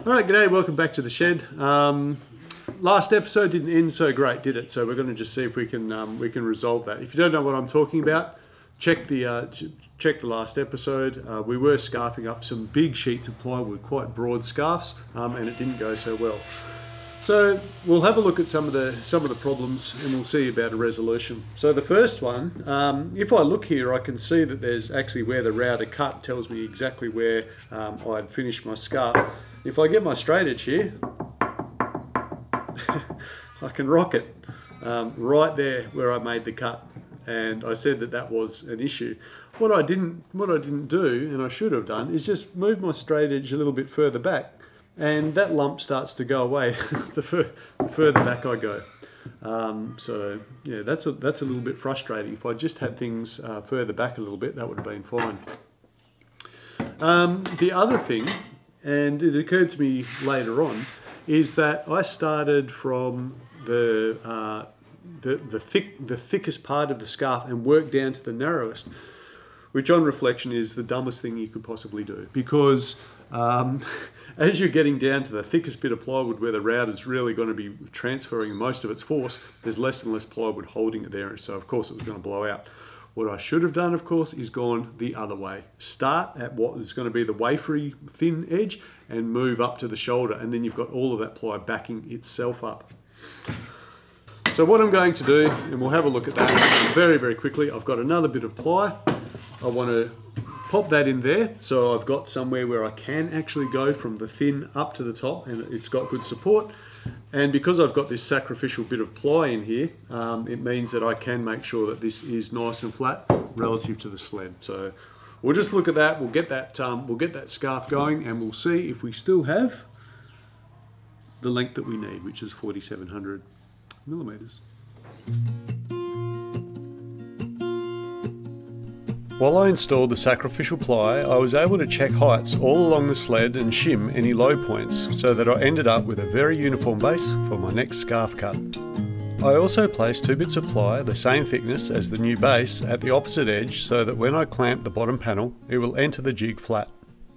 Alright, g'day, welcome back to the shed. Last episode didn't end so great, did it? So we're going to just see if we can resolve that. If you don't know what I'm talking about, check the last episode. We were scarfing up some big sheets of plywood, quite broad scarfs, and it didn't go so well. So we'll have a look at some of the problems and we'll see about a resolution. So the first one, if I look here, I can see that there's actually where the router cut tells me exactly where I'd finished my scarf. If I get my straight edge here, I can rock it right there where I made the cut, and I said that that was an issue. What I didn't do, and I should have done, is just move my straight edge a little bit further back, and that lump starts to go away the further back I go. So yeah, that's a little bit frustrating. If I just had things further back a little bit, that would have been fine. The other thing, and it occurred to me later on, is that I started from the thickest part of the scarf and worked down to the narrowest, which on reflection is the dumbest thing you could possibly do, because as you're getting down to the thickest bit of plywood where the router's really going to be transferring most of its force, there's less and less plywood holding it there, so of course it was going to blow out. What I should have done, of course, is gone the other way. Start at what is going to be the wafery thin edge and move up to the shoulder, and then you've got all of that ply backing itself up. So what I'm going to do, and we'll have a look at that very, very quickly, I've got another bit of ply. I want to pop that in there, so I've got somewhere where I can actually go from the thin up to the top, and it's got good support. And because I've got this sacrificial bit of ply in here, it means that I can make sure that this is nice and flat relative to the sled. So we'll just look at that. We'll get that scarf going, and we'll see if we still have the length that we need, which is 4,700 millimeters. While I installed the sacrificial ply, I was able to check heights all along the sled and shim any low points, so that I ended up with a very uniform base for my next scarf cut. I also placed 2 bits of ply, the same thickness as the new base, at the opposite edge, so that when I clamp the bottom panel, it will enter the jig flat.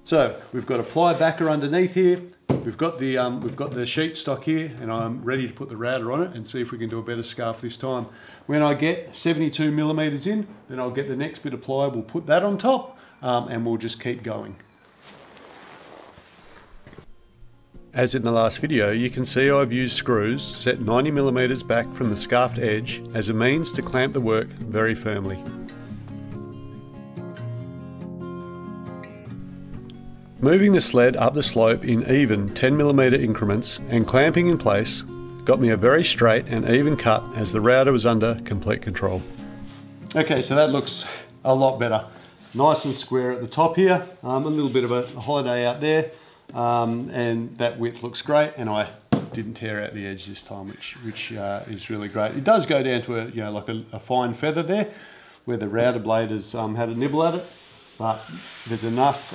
So we've got a ply backer underneath here. We've got the sheet stock here, and I'm ready to put the router on it and see if we can do a better scarf this time. When I get 72 millimeters in, then I'll get the next bit of ply, we'll put that on top, and we'll just keep going. As in the last video, you can see I've used screws set 90 millimeters back from the scarfed edge as a means to clamp the work very firmly. Moving the sled up the slope in even 10mm increments and clamping in place got me a very straight and even cut as the router was under complete control. Okay, so that looks a lot better. Nice and square at the top here, a little bit of a holiday out there, and that width looks great, and I didn't tear out the edge this time, which is really great. It does go down to a fine feather there, where the router blade has had a nibble at it. But there's enough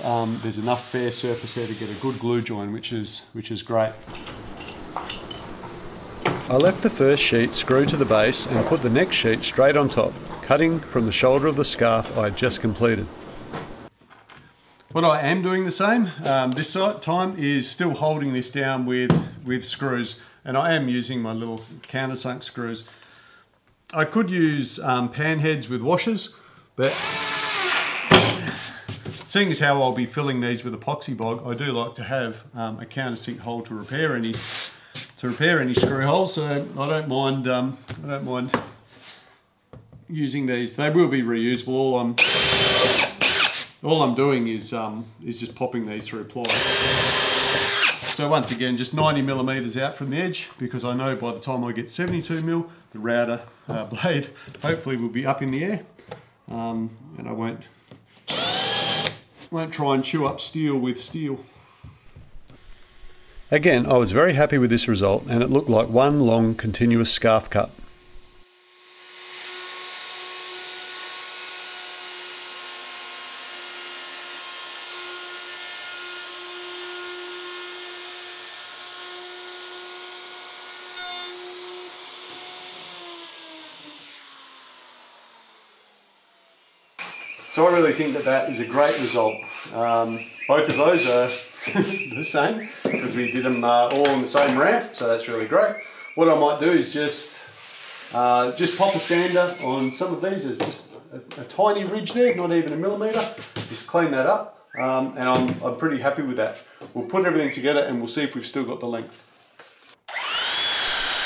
fair surface there to get a good glue join, which is great. I left the first sheet screwed to the base and put the next sheet straight on top, cutting from the shoulder of the scarf I had just completed. What I am doing the same this time is still holding this down with screws, and I am using my little countersunk screws. I could use pan heads with washers, but seeing as how I'll be filling these with epoxy bog, I do like to have a countersink hole to repair any screw holes. So I don't mind using these. They will be reusable. All I'm doing is just popping these through ply. So once again, just 90 millimeters out from the edge, because I know by the time I get 72 mil, the router blade hopefully will be up in the air, and I won't try and chew up steel with steel. Again, I was very happy with this result, and it looked like one long continuous scarf cut. So I really think that is a great result. Both of those are the same, because we did them all on the same ramp, so that's really great. What I might do is just pop a sander on some of these. There's just a tiny ridge there, not even a millimetre. Just clean that up, and I'm pretty happy with that. We'll put everything together and we'll see if we've still got the length.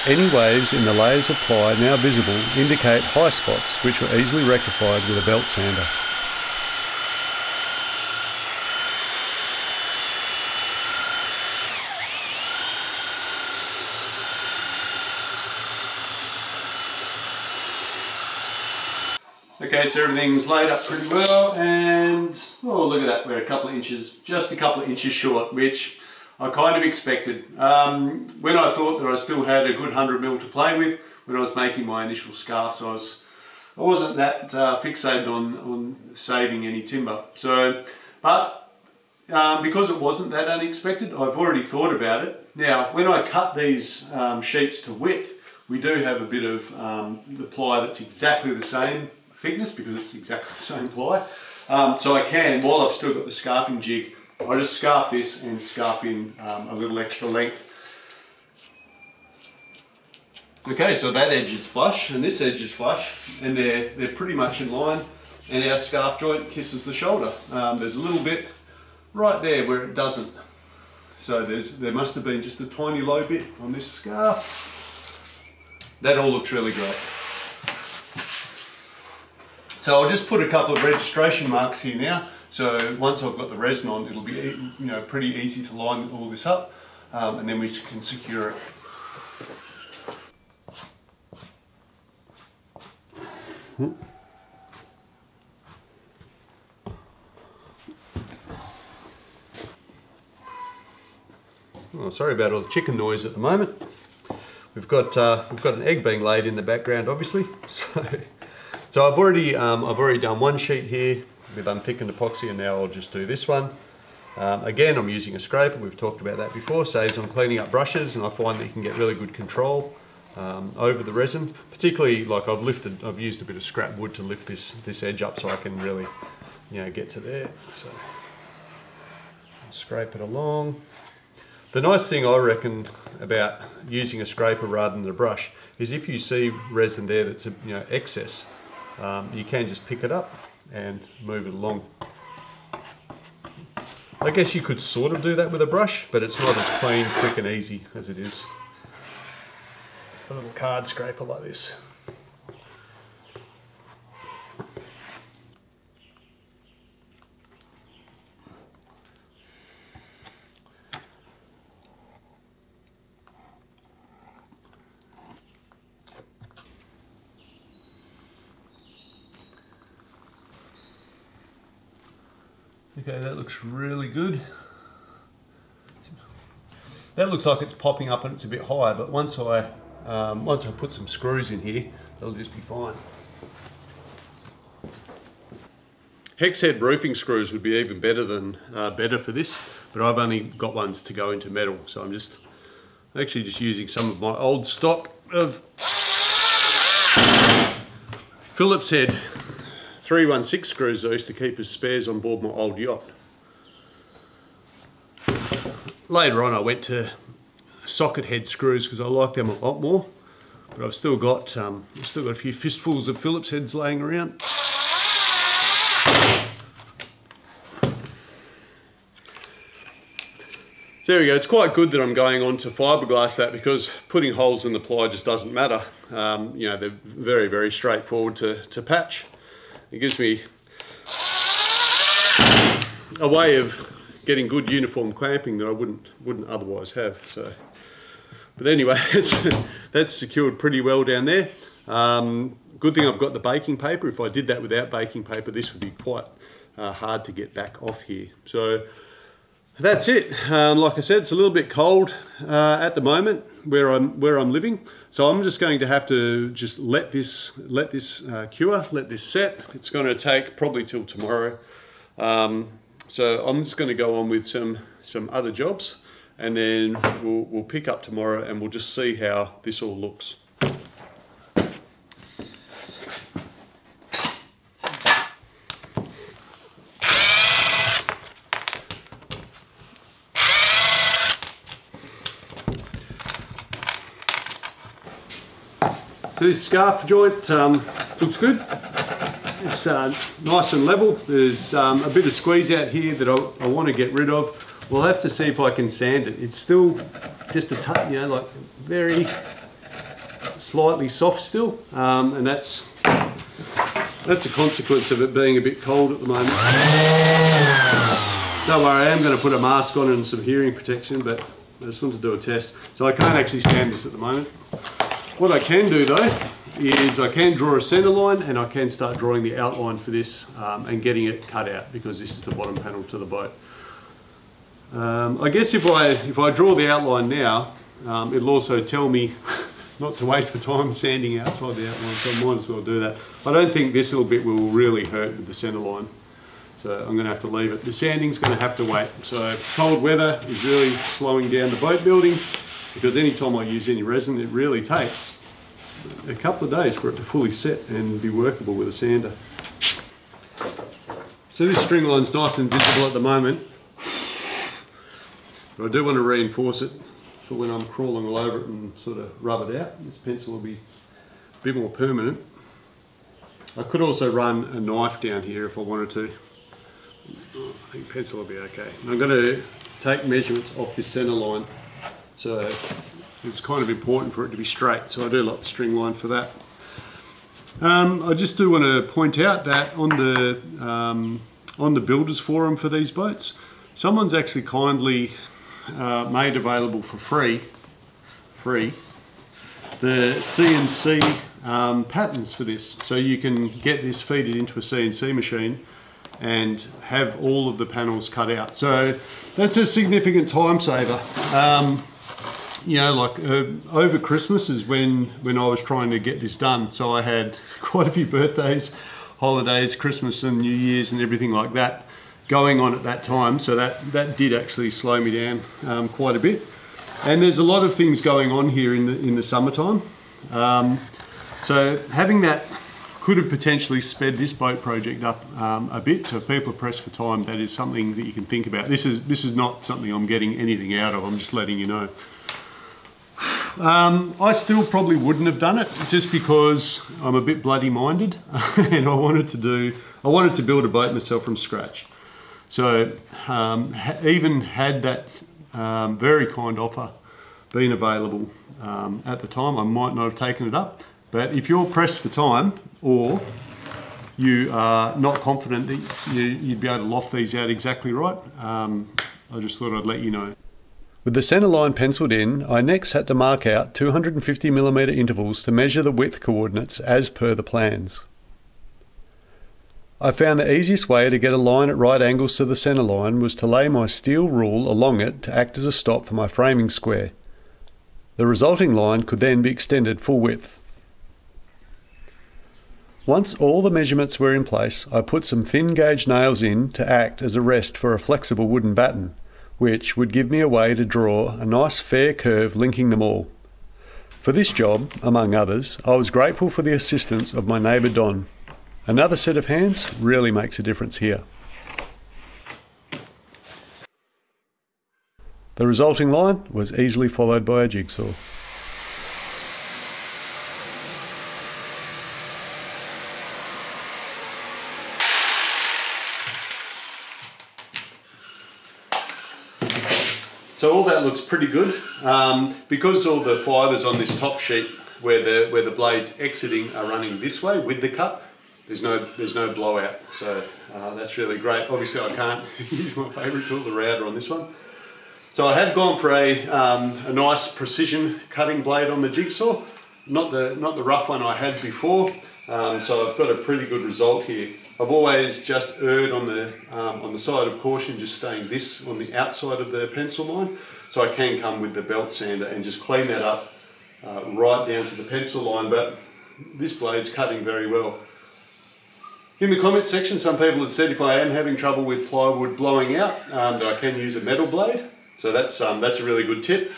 Any waves in the layers of ply now visible indicate high spots, which were easily rectified with a belt sander. Okay, so everything's laid up pretty well, and oh, look at that, we're just a couple of inches short, which I kind of expected. When I thought that I still had a good 100mm to play with when I was making my initial scarves, I wasn't that fixated on saving any timber. So, but because it wasn't that unexpected, I've already thought about it. Now, when I cut these sheets to width, we do have a bit of the ply that's exactly the same thickness, because it's exactly the same ply. So I can, while I've still got the scarfing jig, I just scarf this and scarf in a little extra length. Okay, so that edge is flush and this edge is flush, and they're pretty much in line, and our scarf joint kisses the shoulder. There's a little bit right there where it doesn't. So there must have been just a tiny low bit on this scarf. That all looks really great. So I'll just put a couple of registration marks here now. So once I've got the resin on, it'll be pretty easy to line all this up, and then we can secure it. Oh, sorry about all the chicken noise at the moment. We've got an egg being laid in the background, obviously. So I've already done one sheet here with unthickened epoxy, and now I'll just do this one. Again, I'm using a scraper. We've talked about that before. Saves on cleaning up brushes, and I find that you can get really good control over the resin. Particularly, like I've used a bit of scrap wood to lift this edge up, so I can really, get to there. So I'll scrape it along. The nice thing I reckon about using a scraper rather than a brush is if you see resin there that's excess, you can just pick it up and move it along. I guess you could sort of do that with a brush, but it's not as clean, quick and easy as it is a little card scraper like this. Okay, that looks really good. That looks like it's popping up and it's a bit higher, but once I put some screws in here, that'll just be fine. Hex head roofing screws would be even better for this, but I've only got ones to go into metal, so I'm actually just using some of my old stock of Phillips head 316 screws I used to keep as spares on board my old yacht. Later on I went to socket head screws because I like them a lot more, but I've still got a few fistfuls of Phillips heads laying around. So there we go. It's quite good that I'm going on to fiberglass that, because putting holes in the ply just doesn't matter. They're very, very straightforward to patch. It gives me a way of getting good uniform clamping that I wouldn't otherwise have. So, but anyway, that's secured pretty well down there. Good thing I've got the baking paper. If I did that without baking paper, this would be quite hard to get back off here. So that's it. Like I said, it's a little bit cold at the moment where I'm living. So I'm just going to have to just let this cure, let this set. It's going to take probably till tomorrow. So I'm just going to go on with some other jobs, and then we'll pick up tomorrow and we'll just see how this all looks. So this scarf joint looks good. It's nice and level. There's a bit of squeeze out here that I want to get rid of. We'll have to see if I can sand it. It's still just a touch, you know, like very slightly soft still, and that's a consequence of it being a bit cold at the moment. Don't worry, I am going to put a mask on and some hearing protection, but I just want to do a test. So I can't actually sand this at the moment. What I can do though is I can draw a center line, and I can start drawing the outline for this and getting it cut out, because this is the bottom panel to the boat. I guess if I draw the outline now, it'll also tell me not to waste my time sanding outside the outline, so I might as well do that. I don't think this little bit will really hurt with the center line, so I'm going to have to leave it. The sanding's going to have to wait. So cold weather is really slowing down the boat building, because anytime I use any resin, it really takes a couple of days for it to fully set and be workable with a sander. So this string line's nice and visible at the moment, but I do want to reinforce it for when I'm crawling all over it and sort of rub it out. This pencil will be a bit more permanent. I could also run a knife down here if I wanted to. I think pencil will be okay. And I'm going to take measurements off this center line, so it's kind of important for it to be straight, so I do like the string line for that. I just do want to point out that on the builders forum for these boats, someone's actually kindly made available for free the CNC patterns for this, so you can get this feeded into a CNC machine and have all of the panels cut out. So that's a significant time saver. You know, like over Christmas is when I was trying to get this done, so I had quite a few birthdays, holidays, Christmas and New Year's and everything like that going on at that time, so that did actually slow me down quite a bit. And there's a lot of things going on here in the summertime, so having that could have potentially sped this boat project up a bit. So if people are pressed for time, that is something that you can think about. This is not something I'm getting anything out of, I'm just letting you know. I still probably wouldn't have done it, just because I'm a bit bloody minded and I wanted to build a boat myself from scratch. So even had that very kind offer been available at the time, I might not have taken it up. But if you're pressed for time, or you are not confident that you'd be able to loft these out exactly right, I just thought I'd let you know. With the centre line penciled in, I next had to mark out 250mm intervals to measure the width coordinates as per the plans. I found the easiest way to get a line at right angles to the centre line was to lay my steel rule along it to act as a stop for my framing square. The resulting line could then be extended full width. Once all the measurements were in place, I put some thin gauge nails in to act as a rest for a flexible wooden batten, which would give me a way to draw a nice fair curve linking them all. For this job, among others, I was grateful for the assistance of my neighbour Don. Another set of hands really makes a difference here. The resulting line was easily followed by a jigsaw. So all that looks pretty good. Because all the fibres on this top sheet where the blades exiting are running this way with the cut, there's no blowout. So that's really great. Obviously I can't use my favourite tool, the router, on this one. So I have gone for a nice precision cutting blade on the jigsaw, not the rough one I had before. So I've got a pretty good result here. I've always just erred on the side of caution, just staying this on the outside of the pencil line, so I can come with the belt sander and just clean that up right down to the pencil line. But this blade's cutting very well. In the comments section, some people have said if I am having trouble with plywood blowing out, that I can use a metal blade. So that's a really good tip.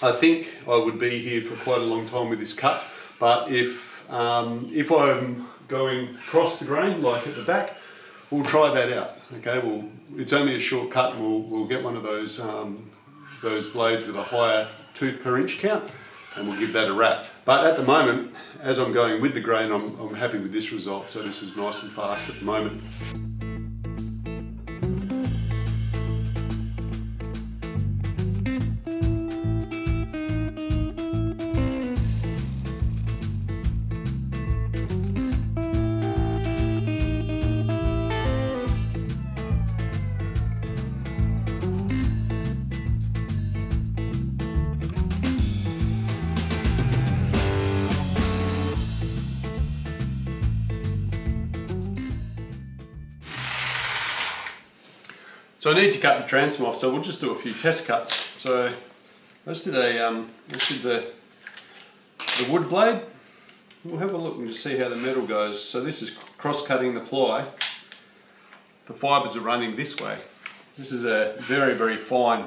I think I would be here for quite a long time with this cut, but if I'm going across the grain, like at the back, we'll try that out. Okay, it's only a short cut, and we'll get one of those blades with a higher tooth per inch count, and we'll give that a wrap. But at the moment, as I'm going with the grain, I'm happy with this result. So this is nice and fast at the moment. So I need to cut the transom off, so we'll just do a few test cuts. So I just did the wood blade. We'll have a look and just see how the metal goes. So this is cross-cutting the ply. The fibres are running this way. This is a very, very fine.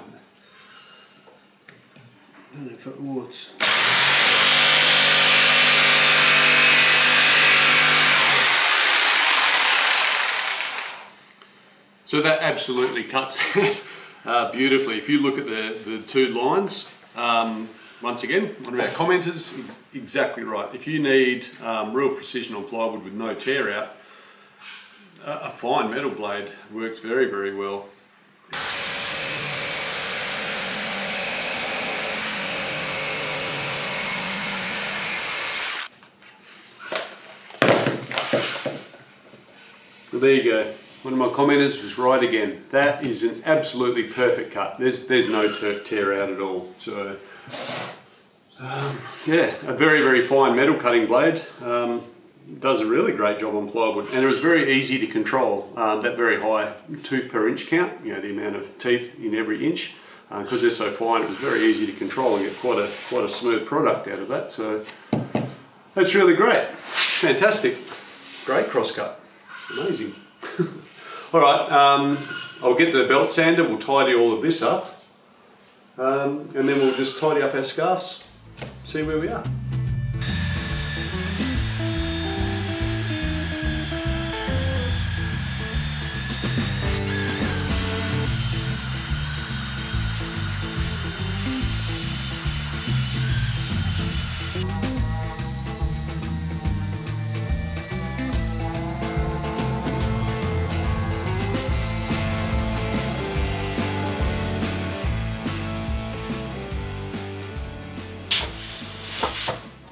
I don't know if it works. So that absolutely cuts beautifully. If you look at the two lines, once again, one of our commenters, exactly right. If you need real precision on plywood with no tear out, a fine metal blade works very, very well. So there you go. One of my commenters was right again. That is an absolutely perfect cut. There's no tear out at all. So yeah, a very, very fine metal cutting blade. Does a really great job on plywood, and it was very easy to control that very high tooth per inch count. You know, the amount of teeth in every inch, because they're so fine. It was very easy to control and get quite a smooth product out of that. So that's really great. Fantastic. Great cross cut. Amazing. All right, I'll get the belt sander, we'll tidy all of this up, and then we'll just tidy up our scarves, see where we are.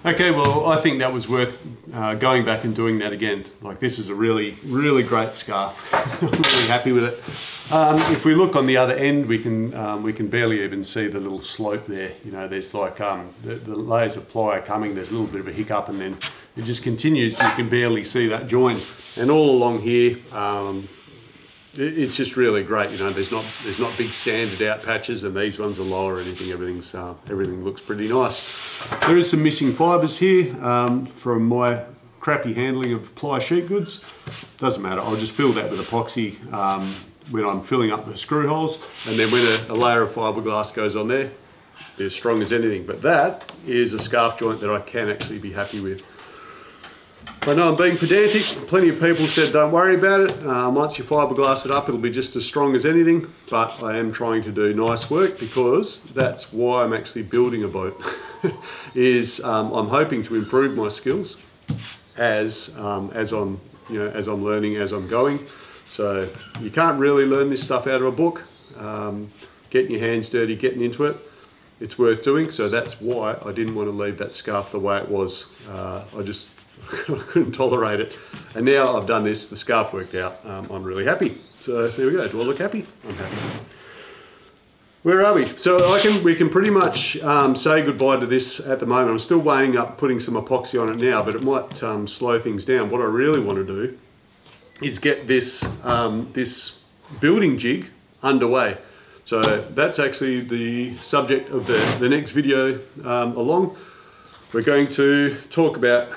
Okay, well, I think that was worth going back and doing that again. Like, this is a really, really great scarf. I'm really happy with it. If we look on the other end, we can barely even see the little slope there. You know, there's like the layers of ply are coming. There's a little bit of a hiccup, and then it just continues. You can barely see that join. And all along here, it's just really great. You know, there's not big sanded out patches, and these ones are lower or anything. Everything looks pretty nice. There is some missing fibres here from my crappy handling of ply sheet goods. Doesn't matter. I'll just fill that with epoxy when I'm filling up the screw holes, and then when a layer of fiberglass goes on there, they're as strong as anything. But that is a scarf joint that I can actually be happy with. I know I'm being pedantic. Plenty of people said don't worry about it. Once you fiberglass it up, it'll be just as strong as anything. But I am trying to do nice work, because that's why I'm actually building a boat. I'm hoping to improve my skills as I'm learning, as I'm going. So you can't really learn this stuff out of a book. Getting your hands dirty, getting into it, it's worth doing. So that's why I didn't want to leave that scarf the way it was. I couldn't tolerate it, and now I've done this, the scarf worked out. I'm really happy. So there we go. Do I look happy? I'm happy. Where are we? So we can pretty much say goodbye to this at the moment. I'm still weighing up putting some epoxy on it now, but it might slow things down. What I really want to do is get this this building jig underway. So that's actually the subject of the next video along. We're going to talk about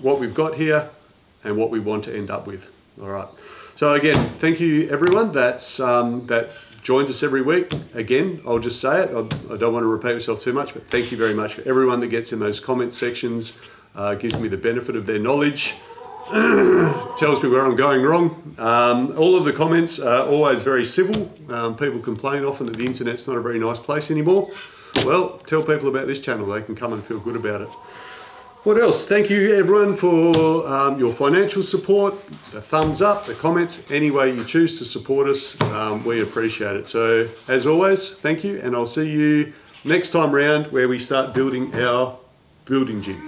what we've got here and what we want to end up with. All right. So again, thank you everyone that joins us every week. Again, I'll just say it. I don't want to repeat myself too much, but thank you very much for everyone that gets in those comment sections. Gives me the benefit of their knowledge. Tells me where I'm going wrong. All of the comments are always very civil. People complain often that the internet's not a very nice place anymore. well, tell people about this channel. They can come and feel good about it. What else? Thank you everyone for your financial support, the thumbs up, the comments, any way you choose to support us, we appreciate it. So as always, thank you, and I'll see you next time round where we start building our building jig.